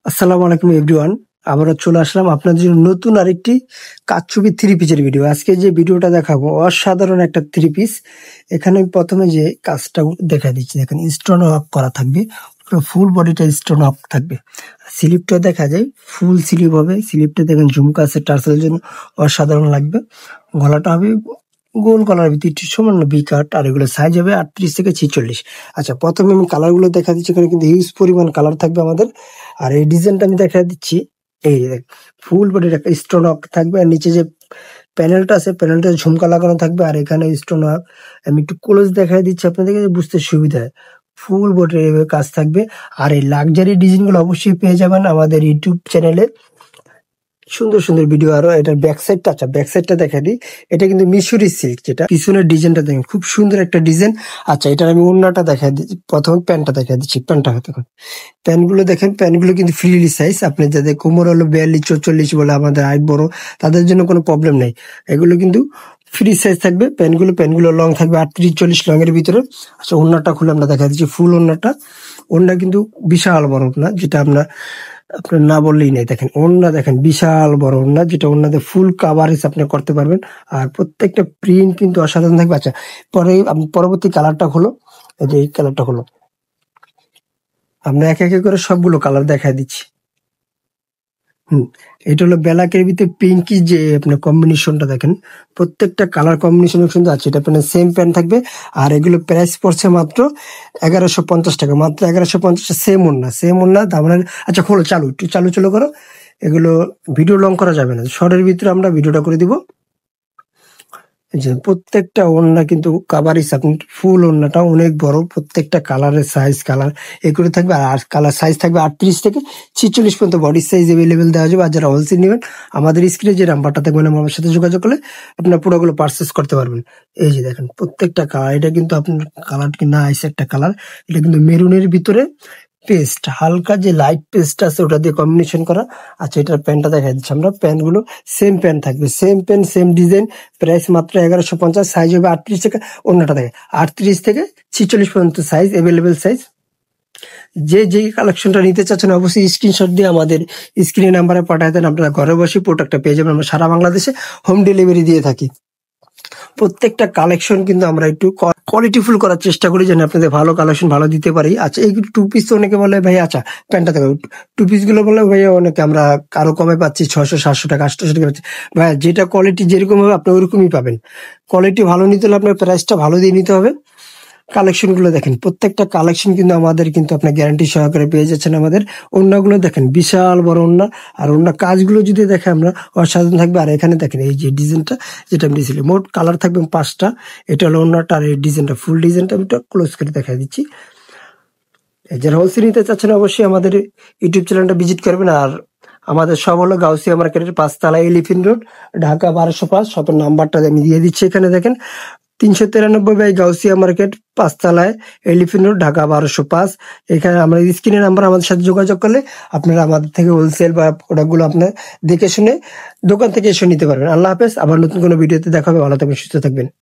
আসসালামু আলাইকুম এভরিওয়ান। আবারও চলে আসলাম আপনাদের জন্য নতুন আরেকটি কারচুপি থ্রি পিসের ভিডিও। আজকে যে ভিডিওটা দেখাবো অসাধারণ একটা থ্রি পিস। এখানে আমি প্রথমে যে কাজটা দেখা দিচ্ছি, দেখেন স্টোন ওয়ার্ক করা থাকবে, ফুল বডিটা স্টোন ওয়ার্ক থাকবে। স্লিপটা দেখা যায় ফুল স্লিপ হবে, স্লিপটা দেখেন ঝুমকা আছে, টার্সেলের জন্য অসাধারণ লাগবে। গলাটা হবে গোল গলার ভিতরে একটু সামান্য ভি কাট, আর এগুলো সাইজ হবে 38 থেকে 46। আচ্ছা, প্রথমে আমি কালার গুলো দেখা দিচ্ছি। এখানে কিন্তু হিউজ পরিমাণ কালার থাকবে আমাদের। আর এই ডিজাইনটা আমি দেখা দিচ্ছি, এই যে দেখ ফুল বডির একটা স্টোন ওয়ার্ক থাকবে, আর নিচে যে প্যানেলটা আছে প্যানেলটা ঝুমকা লাগানো থাকবে, আর এখানে স্টোন ওয়ার্ক। আমি একটু ক্লোজ দেখা দিচ্ছি আপনাদেরকে বুঝতে সুবিধা হয়। ফুল বডির এইভাবে কাজ থাকবে। আর এই লাক্সারি ডিজাইন গুলো অবশ্যই পেয়ে যাবেন আমাদের ইউটিউব চ্যানেলে। সুন্দর সুন্দর ভিডিও আরো। এটার ব্যাক সাইডটা, আচ্ছা ব্যাক সাইডটা দেখা দিই। এটা কিন্তু মিশরি সিল্ক, যেটা পিছনের ডিজাইনটা দেখেন খুব সুন্দর একটা ডিজাইন। আচ্ছা, এটার আমি ওড়নাটা দেখা দিচ্ছি, প্রথমে প্যান্টটা দেখা দিচ্ছি। প্যান্টটা হতে প্যান্টগুলো দেখেন, প্যান্টগুলো কিন্তু ফ্রিলি সাইজ। আপনি যাদের কোমর হলো 42 44 বলে, আমাদের হাইট বড়, তাদের জন্য কোনো প্রবলেম নাই। এগুলো কিন্তু ফ্রি সাইজ থাকবে। প্যান্টগুলো লং থাকবে 38 40 লং এর ভিতরে। আচ্ছা, ওড়নাটা খুলে আমরা দেখা দিচ্ছি, ফুল ওড়নাটা। ওড়না কিন্তু বিশাল বড় ওড়না, যেটা আপনার না বললেই নাই। দেখেন ওড়না, দেখেন বিশাল বড় ওড়না, যেটা ওড়নাতে ফুল কাভারেজ আপনি করতে পারবেন। আর প্রত্যেকটা প্রিন্ট কিন্তু অসাধারণ থাকবে। আচ্ছা, পরবর্তী কালারটা হলো, এই যে এই কালারটা হলো, আমরা একে একে করে সবগুলো কালার দেখা দিচ্ছি। এটা হলো ব্ল্যাকের ভিতরে পিঙ্কি, যে আপনার কম্বিনেশনটা দেখেন, প্রত্যেকটা কালার কম্বিনেশন সুন্দর আছে। এটা আপনার সেম প্যান্ট থাকবে। আর এগুলো প্রাইস পড়ছে মাত্র 1150 টাকা, মাত্র 1150। সেম ওড়না দাম। আচ্ছা খোলো, একটু চালু করো। এগুলো ভিডিও লং করা যাবে না, শর্টের ভিতরে আমরা ভিডিওটা করে দিব। এই যে প্রত্যেকটা ওড়না কিন্তু কাভারিজ, আপনি ফুল ওড়নাটা অনেক বড়, প্রত্যেকটা কালারের কালার এগুলো থাকবে। আর কালার সাইজ থাকবে 38 থেকে 46 পর্যন্ত বডি সাইজ এভেলেবেল দেওয়া যাবে। আর যারা হোলসেল নেবেন, আমাদের স্ক্রিনে যে নাম্বারটা থাকবে আমার সাথে যোগাযোগ করলে আপনার পুরোগুলো পারচেস করতে পারবেন। এই যে দেখেন প্রত্যেকটা কালার, এটা কিন্তু আপনার কালার কি না আইসে একটা কালার, এটা কিন্তু মেরুনের ভিতরে পেস্ট, হালকা যে লাইট পেস্ট আছে ওটা দিয়ে কম্বিনেশন করা। আচ্ছা, এটার প্যান্টটা দেখা দিচ্ছি আমরা। প্যান্টগুলো সেম প্যান্ট থাকবে, same pant same design, price মাত্র 1150। সাইজ হবে 38 থেকে, অন্যটা থাকে 38 থেকে 46 পর্যন্ত সাইজ এভেলেবেল সাইজ। যেই কালেকশনটা নিতে চাচ্ছেন অবশ্যই স্ক্রিনশট দিয়ে আমাদের স্ক্রিনে নাম্বারে পাঠায় দেন। আপনারা ঘরে বসে প্রোডাক্টটা পেয়ে যাবেন। আমরা সারা বাংলাদেশে হোম ডেলিভারি দিয়ে থাকি। প্রত্যেকটা কালেকশন কিন্তু আমরা একটু কোয়ালিটিফুল করার চেষ্টা করি, যেন আপনাদের ভালো কালেকশন ভালো দিতে পারি। আচ্ছা, এই টু পিস তো অনেকে বলে ভাই, আচ্ছা প্যান্টটা দেখো, টু পিস গুলো বলে ভাই অনেকে আমরা আরো কমে পাচ্ছি, 600 700 টাকা 800 টাকা পাচ্ছি। ভাই যেটা কোয়ালিটি যেরকম হবে আপনি ওরকমই পাবেন। কোয়ালিটি ভালো নিতে হলে আপনার প্রাইসটা ভালো দিয়ে নিতে হবে। কালেকশন গুলো দেখেন, প্রত্যেকটা কালেকশন কিন্তু আমাদের কিন্তু আপনার গ্যারান্টি সহকারে পেয়ে যাচ্ছেন। আমাদের ওড়নাগুলো দেখেন বিশাল বড় ওড়না, আর ওড়না কাজগুলো যদি দেখে আমরা অসাধারণ থাকবে। আর এখানে দেখেন এই যে ডিজাইনটা, যেটা আমি দিয়েছিলাম, মোট কালার থাকবে 5টা। এটা হলো ওড়নাটা, আর এই ডিজাইনটা ফুল ডিজাইনটা আমি ক্লোজ করে দেখা দিচ্ছি। যারা হোলসেল নিতে চাচ্ছেন অবশ্যই আমাদের ইউটিউব চ্যানেলটা ভিজিট করবেন। আর আমাদের সব হলো গাউসিয়া মার্কেটের 5 তলা, এলিফেন্ট রোড, ঢাকা 1205। শপের নাম্বারটা আমি দিয়ে দিচ্ছি এখানে দেখেন, 393 বাই গাউসিয়া মার্কেট, 5 তলায়, এলিফেন্ট রোড, ঢাকা 1205। এখানে আমরা স্ক্রিনের নাম্বার, আমাদের সাথে যোগাযোগ করলে আপনারা আমাদের থেকে হোলসেল বা প্রোডাক্টগুলো আপনার দেখে শুনে দোকান থেকে এসে নিতে পারবেন। আল্লাহ হাফেজ। আবার নতুন কোনো ভিডিওতে দেখা হবে। ভালো থাকবেন, সুস্থ থাকবেন।